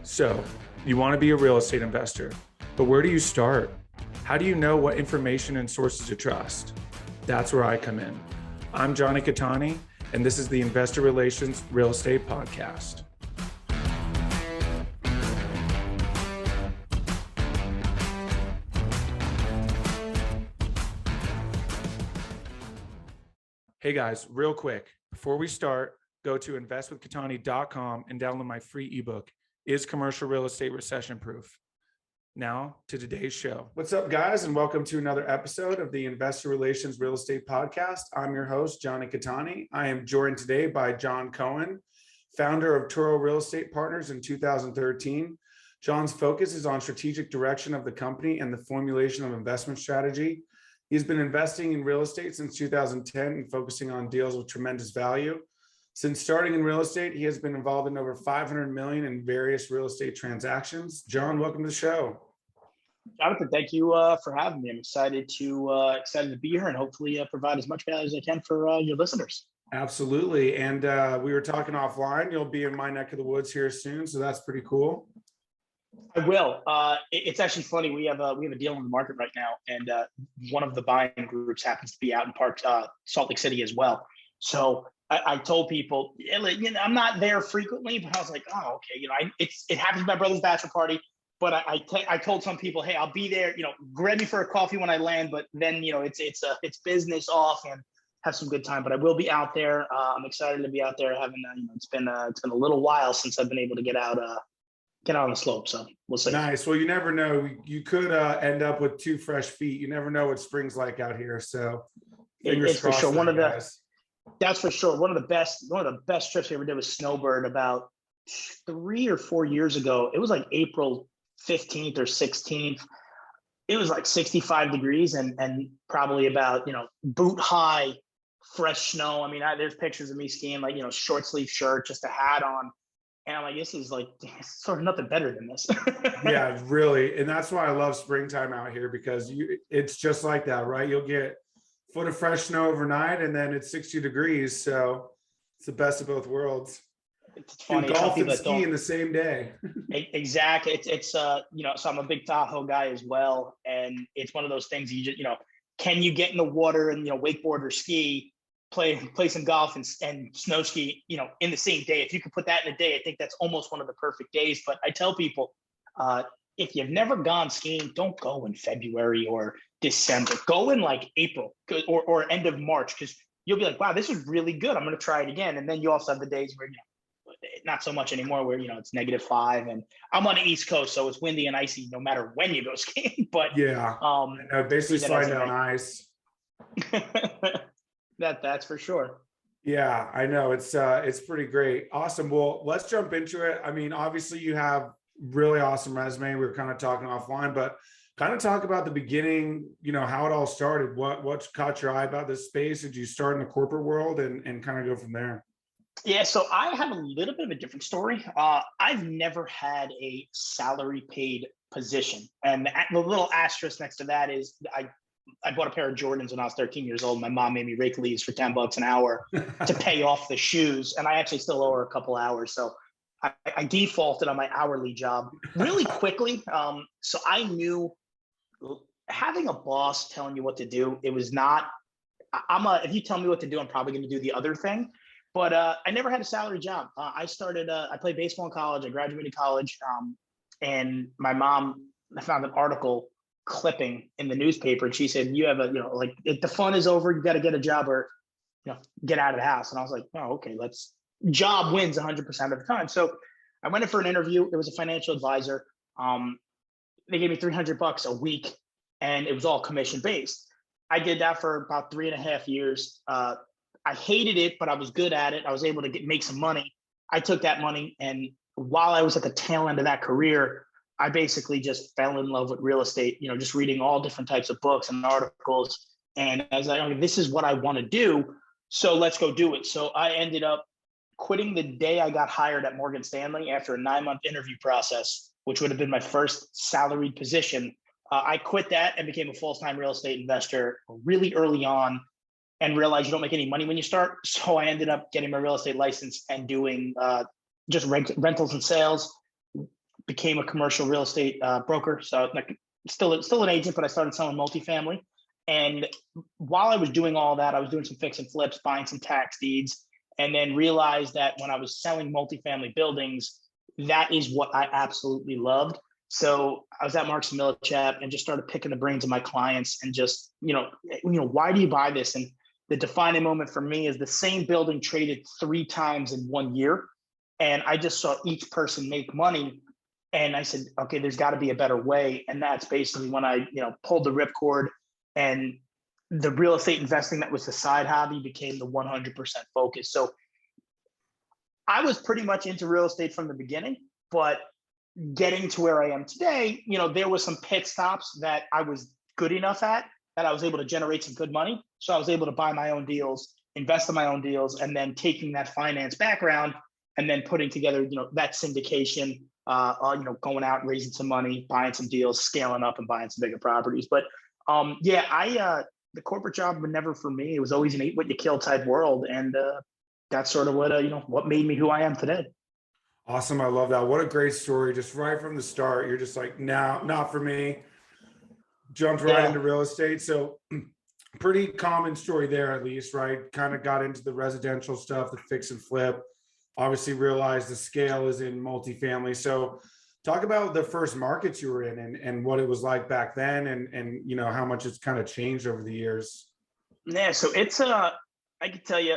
So, you want to be a real estate investor, but where do you start? How do you know what information and sources to trust? That's where I come in. I'm Jonny Cattani, and this is the Investor Relations Real Estate Podcast. Hey guys, real quick, before we start, go to investwithcattani.com and download my free ebook, Is Commercial Real Estate Recession Proof? Now to today's show. What's up, guys, and welcome to another episode of the Investor Relations Real Estate Podcast. I'm your host, Jonny Cattani. I am joined today by John Cohen, founder of Toro Real Estate Partners in 2013. John's focus is on strategic direction of the company and the formulation of investment strategy. He's been investing in real estate since 2010 and focusing on deals with tremendous value. Since starting in real estate, he has been involved in over 500 million in various real estate transactions. John, welcome to the show. Jonathan, thank you for having me. I'm excited to be here and hopefully provide as much value as I can for your listeners. Absolutely. And we were talking offline. You'll be in my neck of the woods here soon, so that's pretty cool. I will. It's actually funny. We have a deal on the market right now, and one of the buying groups happens to be out in Salt Lake City as well. So I told people, I'm not there frequently, but I was like, oh, okay. It happens to my brother's bachelor party, but I told some people, hey, I'll be there. Grab me for a coffee when I land, but then it's business off and have some good time. But I will be out there. I'm excited to be out there. It's been a little while since I've been able to get out on the slope. So we'll see. Nice. Well, you never know. You could end up with 2 fresh feet. You never know what spring's like out here. So fingers crossed. For sure. That's for sure. One of the best trips we ever did was snowbird about 3 or 4 years ago. It was like April 15th or 16th. It was like 65 degrees and probably about, boot high, fresh snow. I mean, there's pictures of me skiing, like, short sleeve shirt, just a hat on. And I'm like, this is like sort of nothing better than this. Yeah, really. And that's why I love springtime out here, because it's just like that, right? You'll get a foot of fresh snow overnight and then it's 60 degrees. So it's the best of both worlds. It's funny. You golf and ski in the same day. Exactly. It's so I'm a big Tahoe guy as well. And it's one of those things you just, can you get in the water and, wakeboard or ski, play some golf and snow ski, in the same day. If you could put that in a day, I think that's almost one of the perfect days. But I tell people, if you've never gone skiing, don't go in February or December. Go in like April or end of March, because you'll be like, wow, this is really good. I'm going to try it again. And then you also have the days where, not so much anymore, where, it's -5. And I'm on the East Coast, so it's windy and icy no matter when you go skiing. But yeah, basically sliding down ice. That's for sure. Yeah, I know. It's pretty great. Awesome. Well, let's jump into it. I mean, obviously you have really awesome resume. We were kind of talking offline, but kind of talk about the beginning, how it all started. What caught your eye about this space? Did you start in the corporate world and kind of go from there? Yeah, so I have a little bit of a different story. I've never had a salary paid position. And the little asterisk next to that is I bought a pair of Jordans when I was 13 years old. My mom made me rake leaves for $10 an hour to pay off the shoes. And I actually still owe her a couple hours. So I defaulted on my hourly job really quickly. So I knew having a boss telling you what to do, it was not, if you tell me what to do, I'm probably going to do the other thing. But I never had a salary job. I played baseball in college. I graduated college. And my mom, I found an article clipping in the newspaper, and she said, you have if the fun is over, you got to get a job or get out of the house. And I was like, oh, okay, job wins 100% of the time. So I went in for an interview. It was a financial advisor. They gave me $300 a week, and it was all commission based. I did that for about 3.5 years. I hated it, but I was good at it. I was able to make some money. I took that money, and while I was at the tail end of that career, I basically just fell in love with real estate, just reading all different types of books and articles. And I was like, this is what I want to do. So let's go do it. So I ended up quitting the day I got hired at Morgan Stanley after a 9-month interview process, which would have been my first salaried position. I quit that and became a full-time real estate investor really early on, and realized you don't make any money when you start. So I ended up getting my real estate license and doing just rentals and sales. became a commercial real estate broker. So like still an agent, but I started selling multifamily. And while I was doing all that, I was doing some fix and flips, buying some tax deeds, and then realized that when I was selling multifamily buildings, that is what I absolutely loved. So I was at Marks and Millichap and just started picking the brains of my clients and just, why do you buy this? And the defining moment for me is the same building traded 3 times in 1 year. And I just saw each person make money. And I said, okay, there's got to be a better way. And that's basically when I, pulled the ripcord, and the real estate investing that was the side hobby became the 100% focus. So I was pretty much into real estate from the beginning, but getting to where I am today, there was some pit stops that I was good enough at that I was able to generate some good money. So I was able to buy my own deals, invest in my own deals, and then taking that finance background and then putting together, that syndication, going out, raising some money, buying some deals, scaling up and buying some bigger properties. But the corporate job was never for me. It was always an eat what you kill type world. And that's sort of what made me who I am today. Awesome. I love that. What a great story. Just right from the start, you're just like, no, not for me. Jumped right into real estate. So pretty common story there, at least, right? Kind of got into the residential stuff, the fix and flip, obviously realized the scale is in multifamily. So talk about the first markets you were in and what it was like back then and how much it's kind of changed over the years. Yeah. So it's, I can tell you,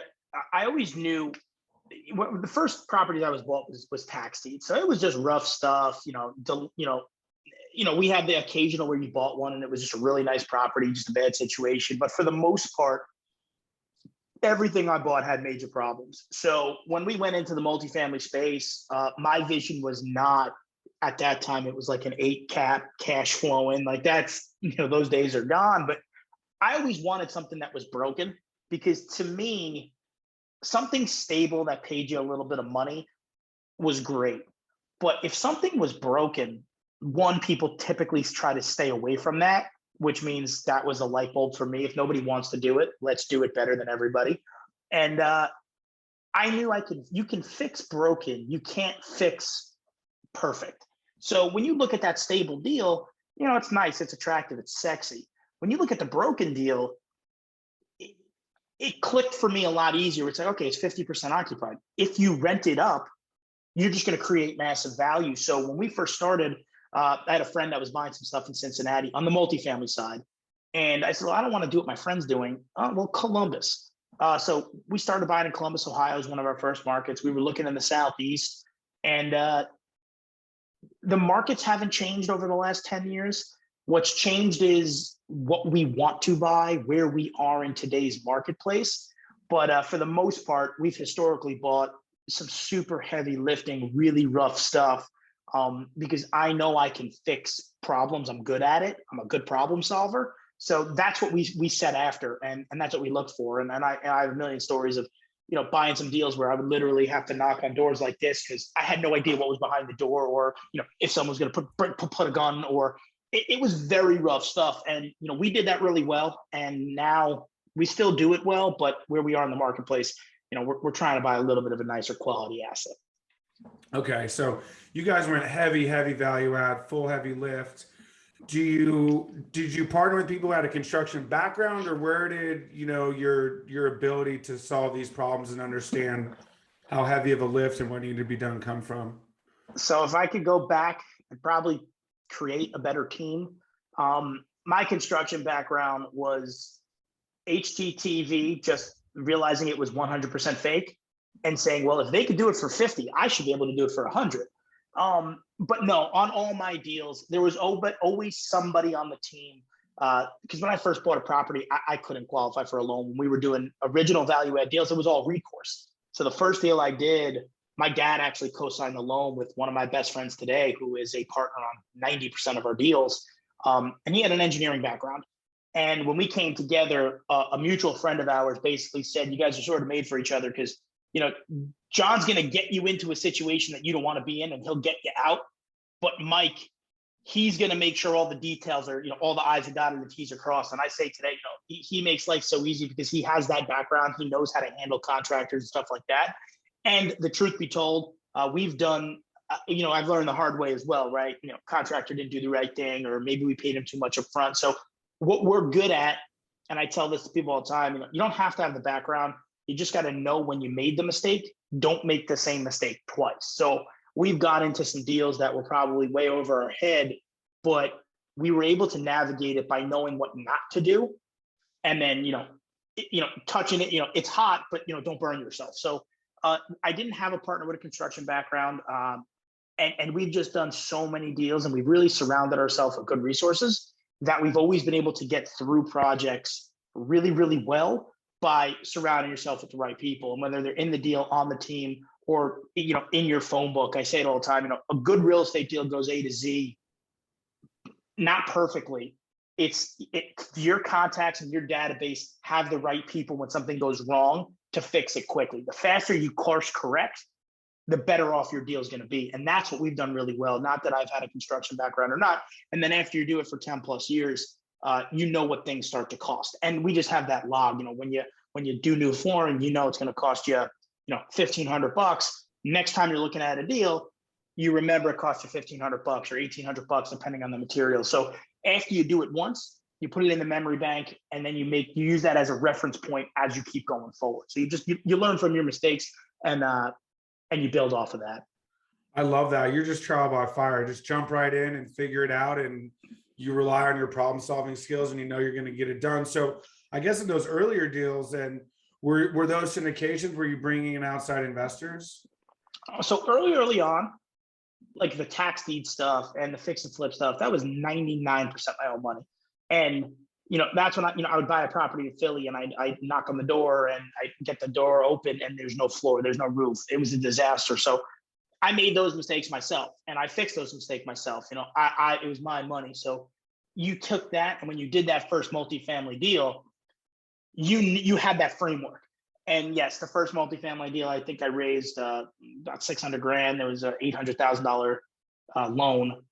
I always knew the first property I was bought was tax deeds. So it was just rough stuff, we had the occasional where you bought one and it was just a really nice property, just a bad situation. But for the most part, everything I bought had major problems. So when we went into the multifamily space, my vision was not at that time, it was like an 8 cap cash flowing. Like that's, those days are gone. But I always wanted something that was broken because to me, something stable that paid you a little bit of money was great. But if something was broken, people typically try to stay away from that, which means that was a light bulb for me. If nobody wants to do it, let's do it better than everybody. And I knew you can fix broken. You can't fix perfect. So when you look at that stable deal, it's nice, it's attractive, it's sexy. When you look at the broken deal, it clicked for me a lot easier. It's like, okay, it's 50% occupied. If you rent it up, you're just going to create massive value. So when we first started, I had a friend that was buying some stuff in Cincinnati on the multifamily side. And I said, well, I don't want to do what my friend's doing. Well, Columbus. So we started buying in Columbus, Ohio as one of our first markets. We were looking in the Southeast. And the markets haven't changed over the last 10 years. What's changed is what we want to buy, where we are in today's marketplace. But for the most part, we've historically bought some super heavy lifting, really rough stuff because I know I can fix problems. I'm good at it. I'm a good problem solver. So that's what we set after, and that's what we looked for. And I have a million stories of, buying some deals where I would literally have to knock on doors like this because I had no idea what was behind the door, or if someone was going to put a gun, or it was very rough stuff. And we did that really well, and now we still do it well. But where we are in the marketplace, we're trying to buy a little bit of a nicer quality asset. Okay, so you guys went heavy value add, full heavy lift. Did you partner with people who had a construction background, or where did your ability to solve these problems and understand how heavy of a lift and what needed to be done come from? So if I could go back, I'd probably create a better team. My construction background was HGTV, just realizing it was 100% fake and saying, well, if they could do it for 50, I should be able to do it for 100. But no, on all my deals, there was always somebody on the team. Because when I first bought a property, I couldn't qualify for a loan. When we were doing original value add deals, it was all recourse. So the first deal I did, my dad actually co-signed the loan with one of my best friends today, who is a partner on 90% of our deals. And he had an engineering background. And when we came together, a mutual friend of ours basically said, you guys are sort of made for each other because, John's going to get you into a situation that you don't want to be in, and he'll get you out. But Mike, he's going to make sure all the details are, all the I's are dotted and the T's are crossed. And I say today, he makes life so easy because he has that background. He knows how to handle contractors and stuff like that. And the truth be told, we've done I've learned the hard way as well, right? Contractor didn't do the right thing, or maybe we paid him too much up front. So what we're good at, and I tell this to people all the time, you don't have to have the background. You just got to know when you made the mistake. Don't make the same mistake twice. So we've got into some deals that were probably way over our head, but we were able to navigate it by knowing what not to do. And then, touching it, it's hot, but, don't burn yourself. So I didn't have a partner with a construction background. And we've just done so many deals, and we've really surrounded ourselves with good resources that we've always been able to get through projects really, really well by surrounding yourself with the right people. And whether they're in the deal, on the team, or, in your phone book, I say it all the time, a good real estate deal goes A to Z, not perfectly. Your contacts and your database have the right people when something goes wrong to fix it quickly. The faster you course correct, the better off your deal is going to be. And that's what we've done really well. Not that I've had a construction background or not. And then after you do it for 10 plus years, what things start to cost. And we just have that log, when you do new flooring, it's going to cost you, $1,500. Next time you're looking at a deal, you remember it cost you $1,500 or $1,800, depending on the material. So after you do it once, you put it in the memory bank, and then you use that as a reference point as you keep going forward. So you learn from your mistakes, and you build off of that. I love that. You're just trial by fire. Just jump right in and figure it out, and you rely on your problem solving skills, and you're going to get it done. So I guess in those earlier deals, and were those syndications, were you bringing in outside investors? So early on, like the tax deed stuff and the fix and flip stuff, that was 99% my own money. And, that's when I would buy a property in Philly, and I'd knock on the door, and I get the door open, and there's no floor, there's no roof. It was a disaster. So I made those mistakes myself, and I fixed those mistakes myself. It was my money. So you took that, and when you did that first multifamily deal, you had that framework. And yes, the first multifamily deal, I think I raised about $600,000. There was an $800,000 loan.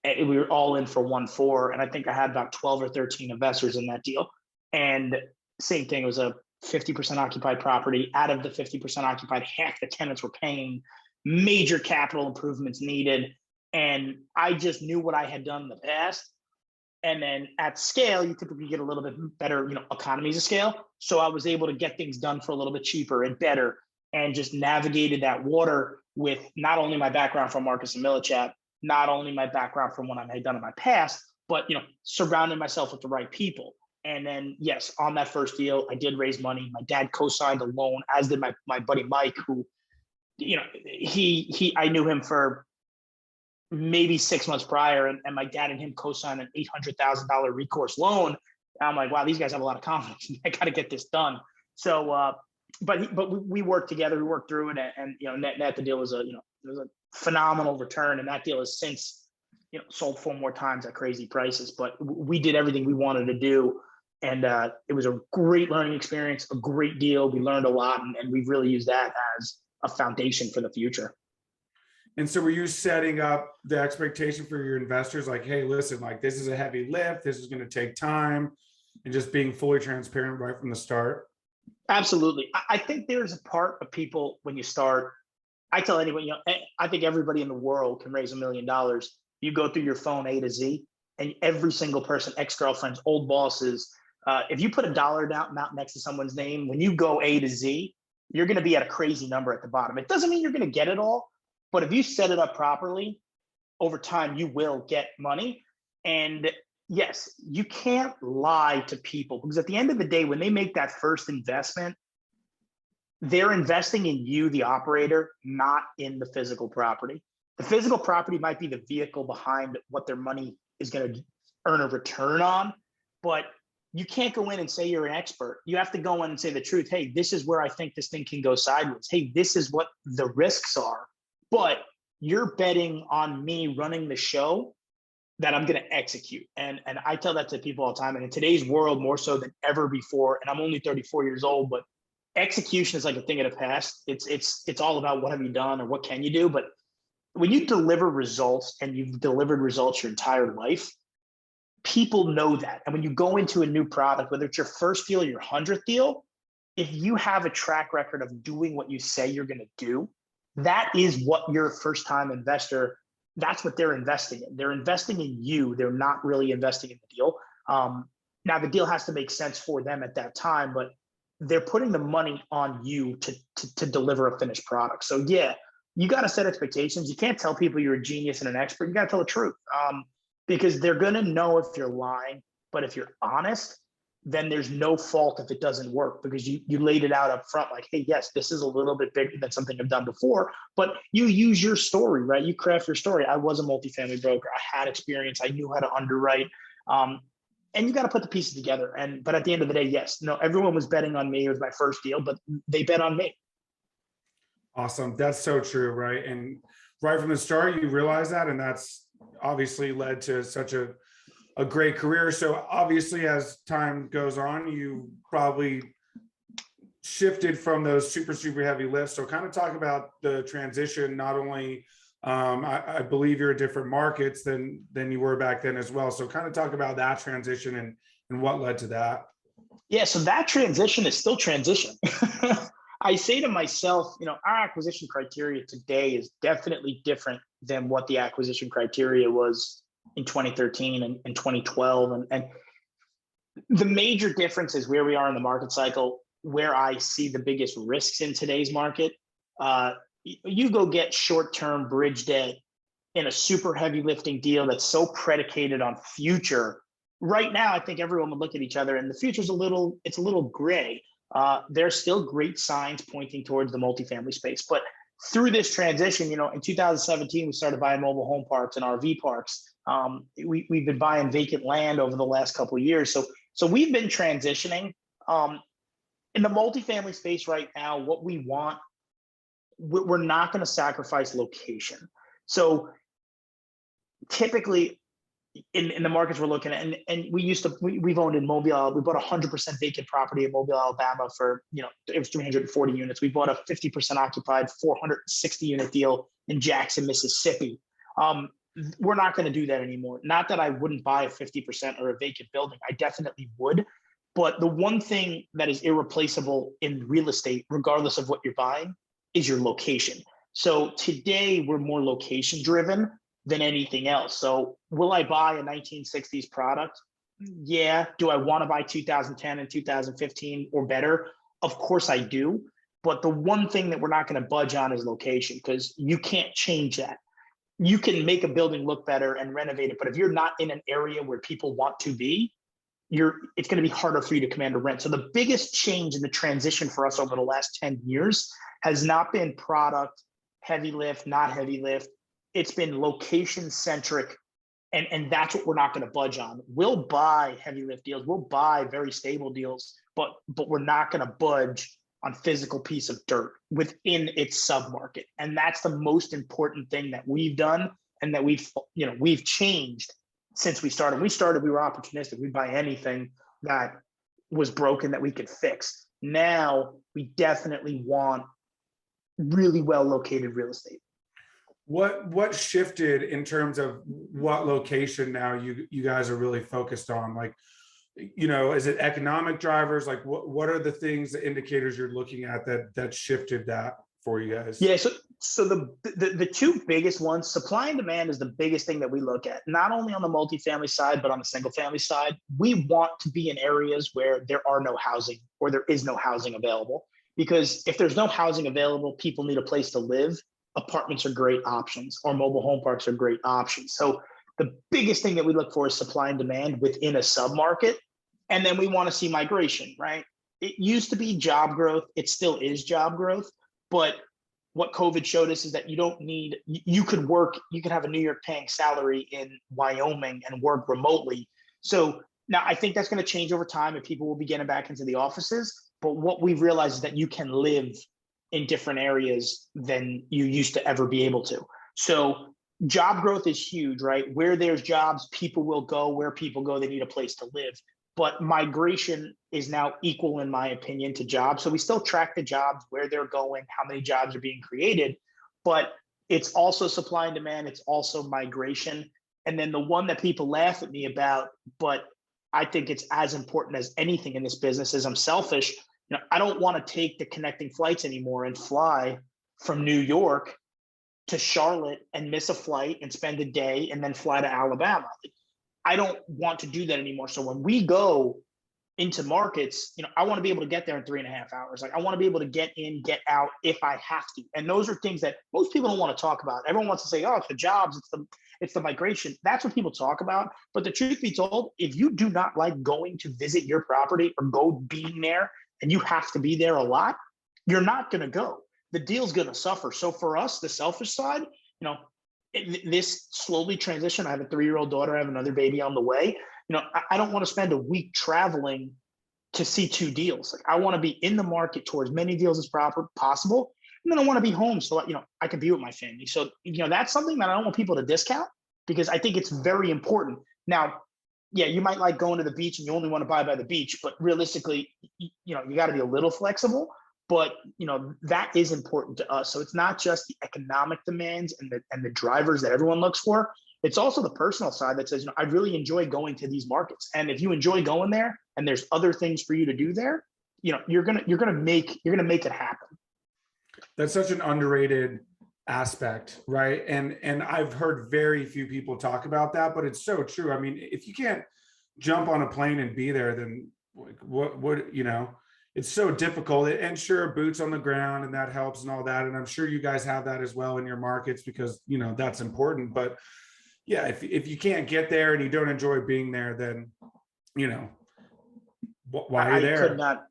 And we were all in for 1.4, and I think I had about 12 or 13 investors in that deal. And same thing, it was a 50% occupied property. Out of the 50% occupied, half the tenants were paying. Major capital improvements needed, and I just knew what I had done in the past. And then at scale, you typically get a little bit better, economies of scale. So I was able to get things done for a little bit cheaper and better, and just navigated that water with not only my background from Marcus and Millichap, not only my background from what I had done in my past, but, surrounding myself with the right people. And then, yes, on that first deal, I did raise money. My dad co-signed a loan, as did my buddy Mike, who, I knew him for maybe 6 months prior, and my dad and him co-signed an $800,000 recourse loan. And I'm like, wow, these guys have a lot of confidence. I got to get this done. So, but we worked together. We worked through it, and net the deal was it was a phenomenal return. And that deal has since sold 4 more times at crazy prices. But we did everything we wanted to do, and it was a great learning experience, a great deal. We learned a lot, and we've really used that as a foundation for the future. And so were you setting up the expectation for your investors, like, hey, listen, like, this is a heavy lift, this is going to take time, and just being fully transparent right from the start? Absolutely. I think there's a part of people when you start, I tell anyone, I think everybody in the world can raise $1 million. You go through your phone A to Z, and every single person, ex-girlfriends, old bosses, if you put a dollar amount next to someone's name, when you go A to Z, you're going to be at a crazy number at the bottom. It doesn't mean you're going to get it all, but if you set it up properly, over time, you will get money. And yes, you can't lie to people, because at the end of the day, when they make that first investment, they're investing in you, the operator, not in the physical property. The physical property might be the vehicle behind what their money is going to earn a return on, but you can't go in and say you're an expert. You have to go in and say the truth. Hey, this is where I think this thing can go sideways. Hey, this is what the risks are. But you're betting on me running the show that I'm going to execute. And I tell that to people all the time. And in today's world, more so than ever before, and I'm only 34 years old, but execution is like a thing of the past. It's all about what have you done or what can you do. But when you deliver results, and you've delivered results your entire life, people know that. And when you go into a new product, whether it's your first deal or your 100th deal, if you have a track record of doing what you say you're going to do, that is what your first time investor, that's what they're investing in. They're investing in you. They're not really investing in the deal. Now the deal has to make sense for them at that time, but they're putting the money on you to deliver a finished product. So yeah, you got to set expectations. You can't tell people you're a genius and an expert. You got to tell the truth, because they're going to know if you're lying. But if you're honest, then there's no fault if it doesn't work, because you laid it out up front like, hey, yes, this is a little bit bigger than something I've done before, but you use your story, right? You craft your story. I was a multifamily broker. I had experience. I knew how to underwrite. And you got to put the pieces together. But at the end of the day, yes, no, everyone was betting on me. It was my first deal, but they bet on me. Awesome. That's so true, right? And right from the start, you realize that, and that's obviously led to such a great career. So obviously, as time goes on, you probably shifted from those super heavy lifts. So kind of talk about the transition. Not only, I believe you're in different markets than you were back then as well. So kind of talk about that transition and what led to that. Yeah, so that transition is still transition. I say to myself, our acquisition criteria today is definitely different than what the acquisition criteria was in 2013 and 2012. And the major difference is where we are in the market cycle, where I see the biggest risks in today's market. You go get short-term bridge debt in a super heavy lifting deal that's so predicated on future. Right now, I think everyone would look at each other, and the future's a little gray. There's still great signs pointing towards the multifamily space. But through this transition, in 2017, we started buying mobile home parks and RV parks. We've been buying vacant land over the last couple of years. So we've been transitioning. In the multifamily space right now, what we want, we're not going to sacrifice location. So typically, in the markets we're looking at, and we've owned in Mobile. We bought 100% vacant property in Mobile, Alabama for, it was 340 units. We bought a 50% occupied 460 unit deal in Jackson, Mississippi. We're not going to do that anymore. Not that I wouldn't buy a 50% or a vacant building. I definitely would. But the one thing that is irreplaceable in real estate, regardless of what you're buying, is your location. So today we're more location driven than anything else. So will I buy a 1960s product? Yeah. Do I want to buy 2010 and 2015 or better? Of course I do. But the one thing that we're not going to budge on is location, because you can't change that. You can make a building look better and renovate it, but if you're not in an area where people want to be, it's going to be harder for you to command a rent. So the biggest change in the transition for us over the last 10 years has not been product, heavy lift, not heavy lift. It's been location centric, and that's what we're not going to budge on. We'll buy heavy lift deals, we'll buy very stable deals, but we're not going to budge on physical piece of dirt within its submarket. And that's the most important thing that we've done, and that we've changed since we started. We were opportunistic. We'd buy anything that was broken that we could fix. Now we definitely want really well located real estate. What shifted in terms of what location now you guys are really focused on? Like, is it economic drivers? Like what are the things, the indicators you're looking at that shifted that for you guys? Yeah, so the two biggest ones, supply and demand is the biggest thing that we look at, not only on the multifamily side, but on the single family side. We want to be in areas where there are no housing or there is no housing available, because if there's no housing available, people need a place to live. Apartments are great options, or mobile home parks are great options. So the biggest thing that we look for is supply and demand within a submarket. And then we want to see migration, right? It used to be job growth. It still is job growth. But what COVID showed us is that you could have a New York paying salary in Wyoming and work remotely. So now I think that's going to change over time, and people will be getting back into the offices. But what we've realized is that you can live in different areas than you used to ever be able to. So job growth is huge, right? Where there's jobs, people will go. Where people go, they need a place to live. But migration is now equal, in my opinion, to jobs. So we still track the jobs, where they're going, how many jobs are being created, but it's also supply and demand. It's also migration. And then the one that people laugh at me about, but I think it's as important as anything in this business, is I'm selfish. I don't want to take the connecting flights anymore and fly from New York to Charlotte and miss a flight and spend a day and then fly to Alabama. I don't want to do that anymore. So when we go into markets, I want to be able to get there in 3.5 hours. Like I want to be able to get in, get out if I have to. And those are things that most people don't want to talk about. Everyone wants to say, oh, it's the jobs, it's the migration. That's what people talk about. But the truth be told, if you do not like going to visit your property or go being there and you have to be there a lot, you're not going to go. The deal's going to suffer. So for us, the selfish side, this slowly transition. I have a 3-year-old daughter. I have another baby on the way. I don't want to spend a week traveling to see 2 deals. Like I want to be in the market towards many deals as possible. And then I want to be home so I can be with my family. So, that's something that I don't want people to discount because I think it's very important. Now, yeah, you might like going to the beach and you only want to buy by the beach, but realistically, you got to be a little flexible. But that is important to us. So it's not just the economic demands and the drivers that everyone looks for. It's also the personal side that says, I really enjoy going to these markets. And if you enjoy going there and there's other things for you to do there, you're gonna make it happen. That's such an underrated aspect, right? And I've heard very few people talk about that, but it's so true. I mean, if you can't jump on a plane and be there, then what it's so difficult. And sure, boots on the ground and that helps and all that. And I'm sure you guys have that as well in your markets because, that's important. But yeah, if you can't get there and you don't enjoy being there, then, why are you there? Could not.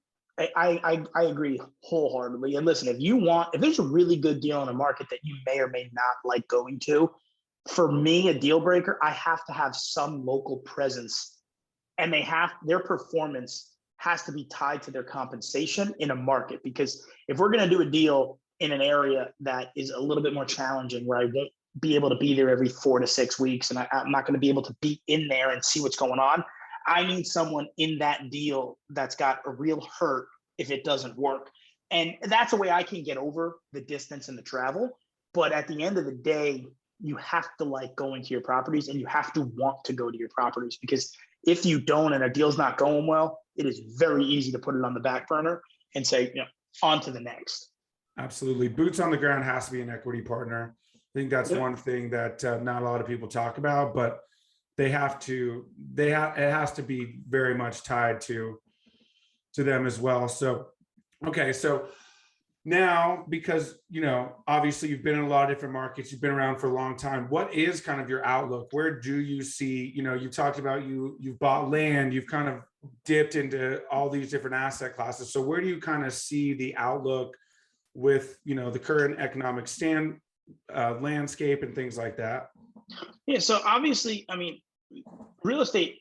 I agree wholeheartedly. And listen, if there's a really good deal in a market that you may or may not like going to, for me, a deal breaker, I have to have some local presence and their performance has to be tied to their compensation in a market. Because if we're going to do a deal in an area that is a little bit more challenging, where I won't be able to be there every 4 to 6 weeks, and I'm not going to be able to be in there and see what's going on, I need someone in that deal that's got a real hurt if it doesn't work. And that's a way I can get over the distance and the travel. But at the end of the day, you have to like going to your properties and you have to want to go to your properties, because if you don't and a deal's not going well, it is very easy to put it on the back burner and say, on to the next. Absolutely. Boots on the ground has to be an equity partner. I think that's one thing that not a lot of people talk about, but it has to be very much tied to them as well. So, okay. So now, because, obviously you've been in a lot of different markets, you've been around for a long time. What is kind of your outlook? Where do you see, you talked about you've bought land, you've kind of dipped into all these different asset classes. So where do you kind of see the outlook with, the current economic landscape and things like that? Yeah. So obviously, real estate,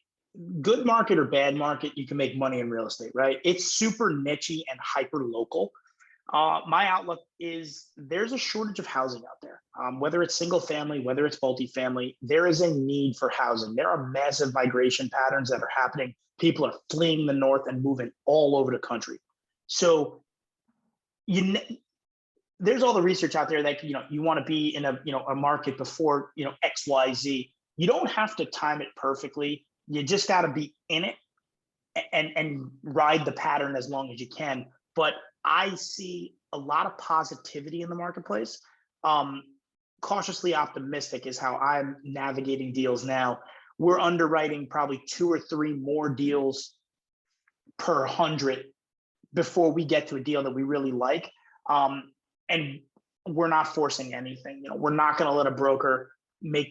good market or bad market, you can make money in real estate, right? It's super niche-y and hyper local. My outlook is there's a shortage of housing out there. Whether it's single family, whether it's multifamily, there is a need for housing. There are massive migration patterns that are happening. People are fleeing the north and moving all over the country. So there's all the research out there that you want to be in a market before XYZ. You don't have to time it perfectly. You just got to be in it and ride the pattern as long as you can. But I see a lot of positivity in the marketplace. Cautiously optimistic is how I'm navigating deals now. We're underwriting probably 2 or 3 more deals per 100 before we get to a deal that we really like. And we're not forcing anything. We're not going to let a broker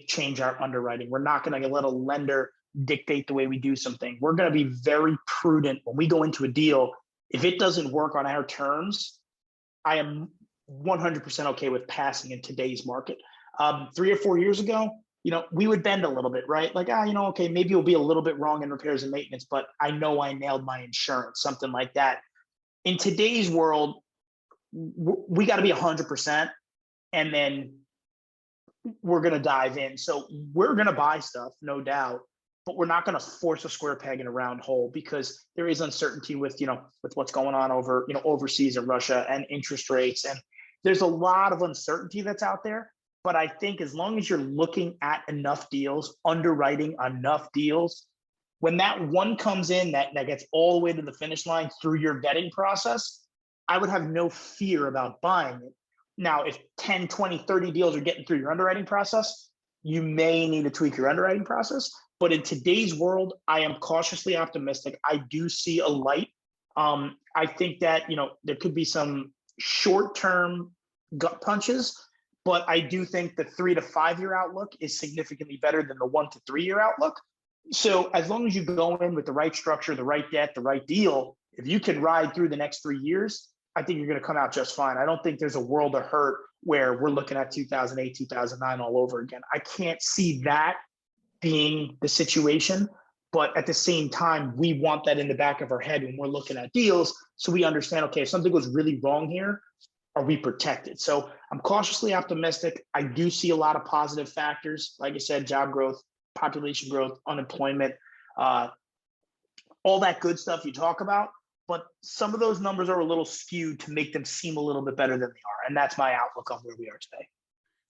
change our underwriting. We're not going to let a lender dictate the way we do something. We're going to be very prudent when we go into a deal. If it doesn't work on our terms, I am 100% okay with passing in today's market. 3 or 4 years ago, we would bend a little bit, right? Like, okay, maybe it'll be a little bit wrong in repairs and maintenance, but I know I nailed my insurance, something like that. In today's world, we got to be 100%, and then we're going to dive in. So we're going to buy stuff, no doubt, but we're not going to force a square peg in a round hole, because there is uncertainty with what's going on overseas in Russia and interest rates. And there's a lot of uncertainty that's out there. But I think as long as you're looking at enough deals, underwriting enough deals, when that one comes in that gets all the way to the finish line through your vetting process, I would have no fear about buying it. Now, if 10, 20, 30 deals are getting through your underwriting process, you may need to tweak your underwriting process. But in today's world, I am cautiously optimistic. I do see a light. I think that, there could be some short-term gut punches, but I do think the 3 to 5 year outlook is significantly better than the 1 to 3 year outlook. So as long as you go in with the right structure, the right debt, the right deal, if you can ride through the next 3 years, I think you're going to come out just fine. I don't think there's a world of hurt where we're looking at 2008, 2009 all over again. I can't see that being the situation. But at the same time, we want that in the back of our head when we're looking at deals. So we understand, okay, if something goes really wrong here, are we protected? So I'm cautiously optimistic. I do see a lot of positive factors. Like I said, job growth, population growth, unemployment, all that good stuff you talk about. But some of those numbers are a little skewed to make them seem a little bit better than they are. And that's my outlook on where we are today.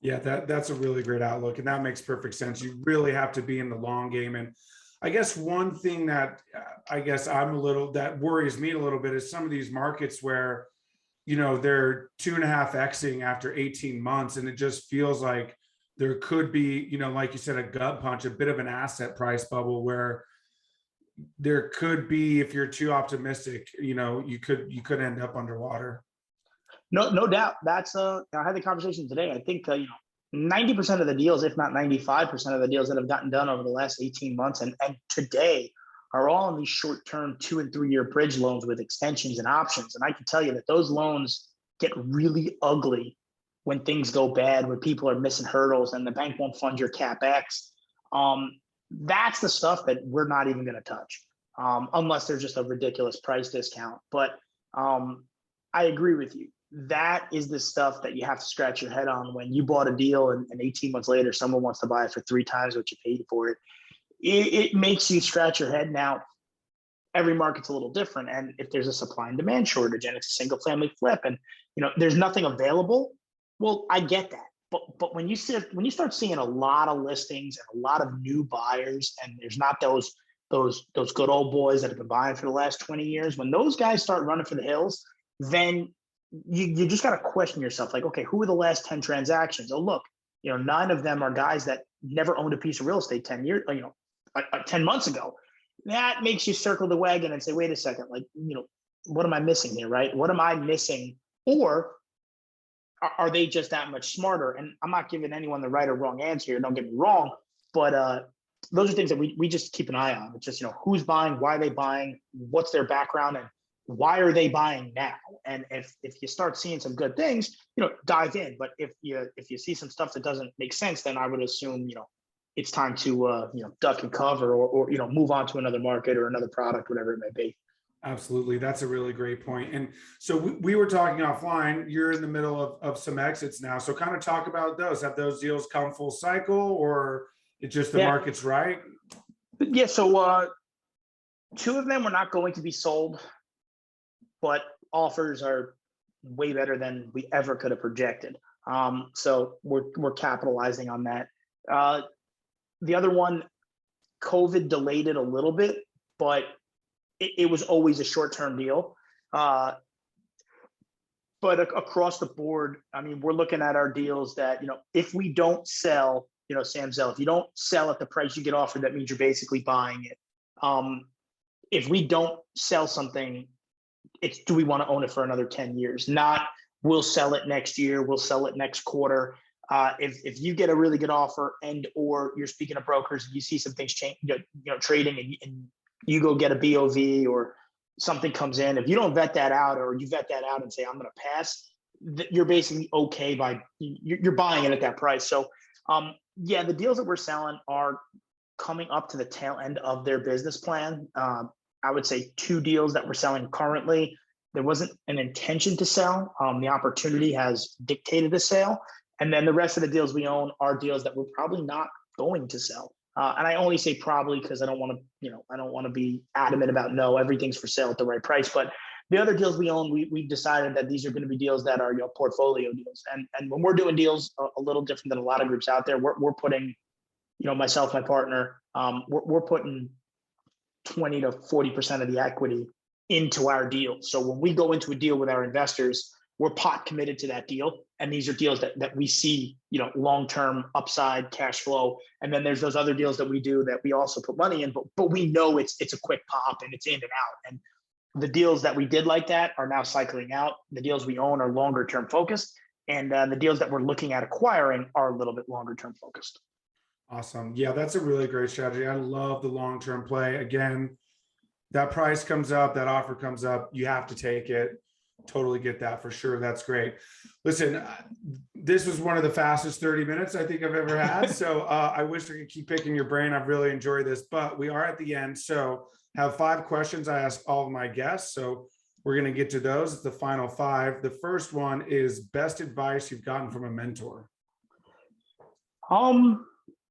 Yeah, that's a really great outlook. And that makes perfect sense. You really have to be in the long game. And I guess one thing that that worries me a little bit is some of these markets where, they're 2.5xing after 18 months. And it just feels like there could be, like you said, a gut punch, a bit of an asset price bubble where there could be, if you're too optimistic, you could end up underwater. No doubt. That's I had the conversation today. I think 90% of the deals, if not 95% of the deals that have gotten done over the last 18 months and today are all in these short-term 2 and 3 year bridge loans with extensions and options. And I can tell you that those loans get really ugly when things go bad, when people are missing hurdles and the bank won't fund your CapEx. That's the stuff that we're not even going to touch unless there's just a ridiculous price discount. But I agree with you. That is the stuff that you have to scratch your head on when you bought a deal and 18 months later, someone wants to buy it for 3 times what you paid for it. It makes you scratch your head. Now, every market's a little different. And if there's a supply and demand shortage and it's a single family flip and, there's nothing available, well, I get that. But when you start seeing a lot of listings and a lot of new buyers and there's not those good old boys that have been buying for the last 20 years, when those guys start running for the hills, then you just got to question yourself, like, okay, who are the last 10 transactions? Oh, look, 9 of them are guys that never owned a piece of real estate 10 years, 10 months ago. That makes you circle the wagon and say, wait a second, what am I missing here, right? What am I missing? Or are they just that much smarter? And I'm not giving anyone the right or wrong answer here, don't get me wrong, but those are things that we just keep an eye on. It's just, who's buying, why are they buying, what's their background, and why are they buying now? And if you start seeing some good things, dive in. But if you see some stuff that doesn't make sense, then I would assume, it's time to duck and cover or move on to another market or another product, whatever it may be. Absolutely. That's a really great point. And so we were talking offline, you're in the middle of some exits now. So kind of talk about those. Have those deals come full cycle or it's just the market's right? Yeah. So 2 of them were not going to be sold, but offers are way better than we ever could have projected. So we're capitalizing on that. The other one, COVID delayed it a little bit, but it was always a short-term deal. But across the board, I mean, we're looking at our deals that, if we don't sell, Sam Zell, if you don't sell at the price you get offered, that means you're basically buying it. If we don't sell something, it's, do we want to own it for another 10 years? Not, we'll sell it next year, we'll sell it next quarter. If you get a really good offer and or you're speaking to brokers and you see some things change, trading and you go get a BOV or something comes in, if you don't vet that out or you vet that out and say, I'm going to pass, you're basically okay by, you're buying it at that price. So the deals that we're selling are coming up to the tail end of their business plan. I would say 2 deals that we're selling currently, there wasn't an intention to sell. The opportunity has dictated the sale. And then the rest of the deals we own are deals that we're probably not going to sell. And I only say probably because I don't want to be adamant about no, everything's for sale at the right price. But the other deals we own, we've decided that these are going to be deals that are portfolio deals. And when we're doing deals a little different than a lot of groups out there, we're putting, myself, my partner, we're putting 20 to 40% of the equity into our deal. So when we go into a deal with our investors, we're pot committed to that deal. And these are deals that we see, long-term upside cash flow. And then there's those other deals that we do that we also put money in, but we know it's a quick pop and it's in and out. And the deals that we did like that are now cycling out. The deals we own are longer term focused. And the deals that we're looking at acquiring are a little bit longer term focused. Awesome. Yeah, that's a really great strategy. I love the long-term play. Again, that price comes up, that offer comes up, you have to take it. Totally get that for sure. That's great. Listen, this was one of the fastest 30 minutes I think I've ever had. So I wish I could keep picking your brain. I've really enjoyed this, but we are at the end. So have 5 questions I ask all of my guests. So we're going to get to those. It's the final 5. The first one is best advice you've gotten from a mentor.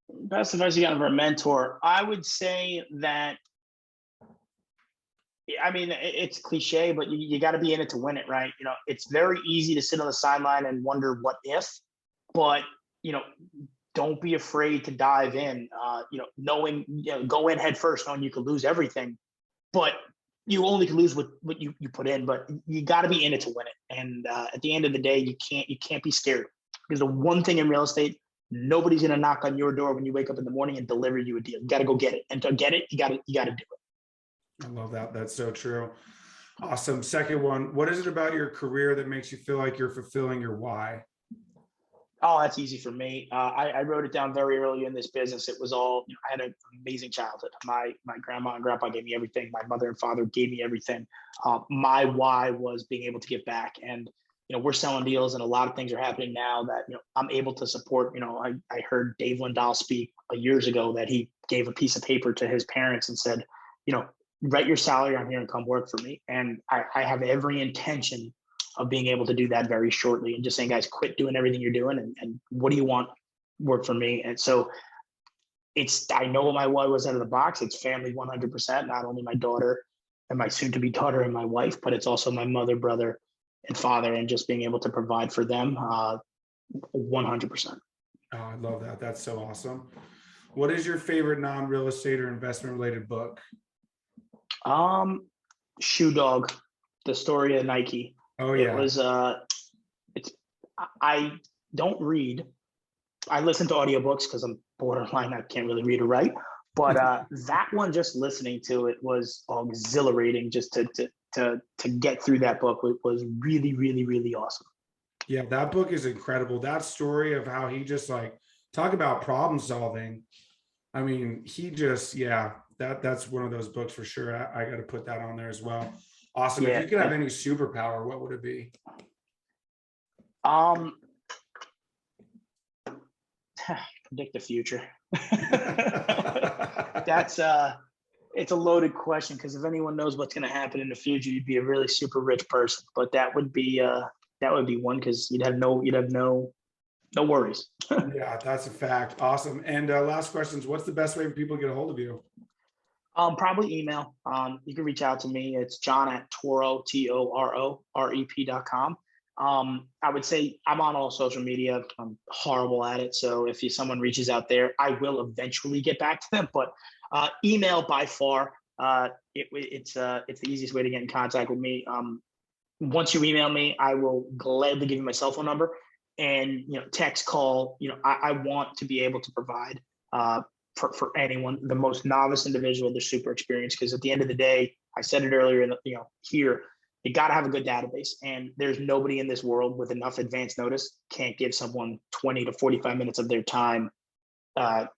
Best advice you got from a mentor. I would say that, it's cliche, but you got to be in it to win it, right? It's very easy to sit on the sideline and wonder what if, but, don't be afraid to dive in, go in head first, knowing you could lose everything, but you only can lose what you put in, but you got to be in it to win it. And at the end of the day, you can't be scared, because the one thing in real estate, nobody's going to knock on your door when you wake up in the morning and deliver you a deal. You got to go get it. And to get it, you got to do it. I love that. That's so true. Awesome. Second one, what is it about your career that makes you feel like you're fulfilling your why? Oh, that's easy for me. I wrote it down very early in this business. It was all, I had an amazing childhood. My grandma and grandpa gave me everything. My mother and father gave me everything. My why was being able to give back. And, we're selling deals and a lot of things are happening now that, I'm able to support. I heard Dave Lindahl speak years ago that he gave a piece of paper to his parents and said, write your salary on here and come work for me. And I have every intention of being able to do that very shortly, and just saying, guys, quit doing everything you're doing. And what do you want? Work for me. And so I know what my why was out of the box. It's family 100%, not only my daughter and my soon to be daughter and my wife, but it's also my mother, brother, and father, and just being able to provide for them 100%. Oh, I love that. That's so awesome. What is your favorite non-real estate or investment related book? Shoe Dog, the story of Nike. Oh yeah. It was, I don't read. I listen to audiobooks because I'm borderline. I can't really read or write, but that one, just listening to it was exhilarating. Just to get through that book was really, really, really awesome. Yeah, that book is incredible. That story of how he just talk about problem solving. I mean, that's one of those books for sure. I got to put that on there as well. Awesome. Yeah. If you could have any superpower, what would it be? Predict the future. That's it's a loaded question, because if anyone knows what's going to happen in the future, you'd be a really super rich person. But that would be one, because you'd have no worries. Yeah, that's a fact. Awesome. And last questions. What's the best way for people to get a hold of you? Probably email. You can reach out to me. It's John@Toro, TOROREP.com. I would say I'm on all social media. I'm horrible at it. So if someone reaches out there, I will eventually get back to them. But email by far, it's the easiest way to get in contact with me. Once you email me, I will gladly give you my cell phone number, and text, call. I want to be able to provide for anyone, the most novice individual, the super experienced, because at the end of the day, I said it earlier, here, you got to have a good database, and there's nobody in this world with enough advance notice can't give someone 20 to 45 minutes of their time to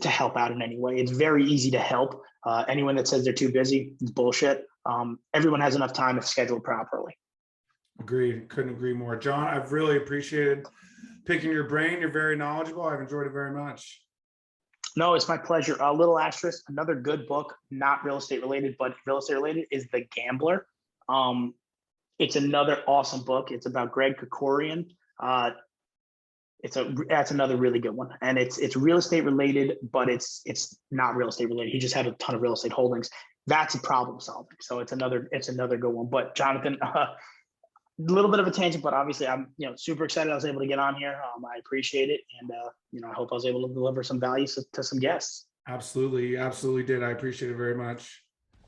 help out in any way. It's very easy to help. Anyone that says they're too busy is bullshit. Everyone has enough time if scheduled properly. Agreed. Couldn't agree more. John, I've really appreciated picking your brain. You're very knowledgeable. I've enjoyed it very much. No, it's my pleasure. A little asterisk, another good book, not real estate related, but real estate related, is The Gambler. It's another awesome book. It's about Greg Krikorian. That's another really good one. And it's real estate related, but it's not real estate related. He just had a ton of real estate holdings. That's a problem solving. So it's another good one. But Jonathan, a little bit of a tangent, but obviously I'm super excited I was able to get on here. I appreciate it, and I hope I was able to deliver some value to some guests. Absolutely did. I appreciate it very much.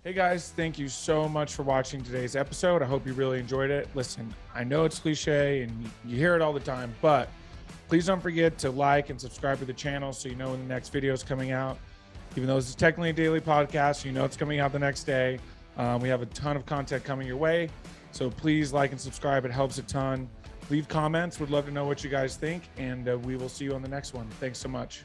Hey guys, thank you so much for watching today's episode. I hope you really enjoyed it. Listen, I know it's cliche and you hear it all the time, but please don't forget to like and subscribe to the channel so you know when the next video is coming out. Even though this is technically a daily podcast, you know it's coming out the next day. We have a ton of content coming your way. So please like and subscribe. It helps a ton. Leave comments. Would love to know what you guys think. And we will see you on the next one. Thanks so much.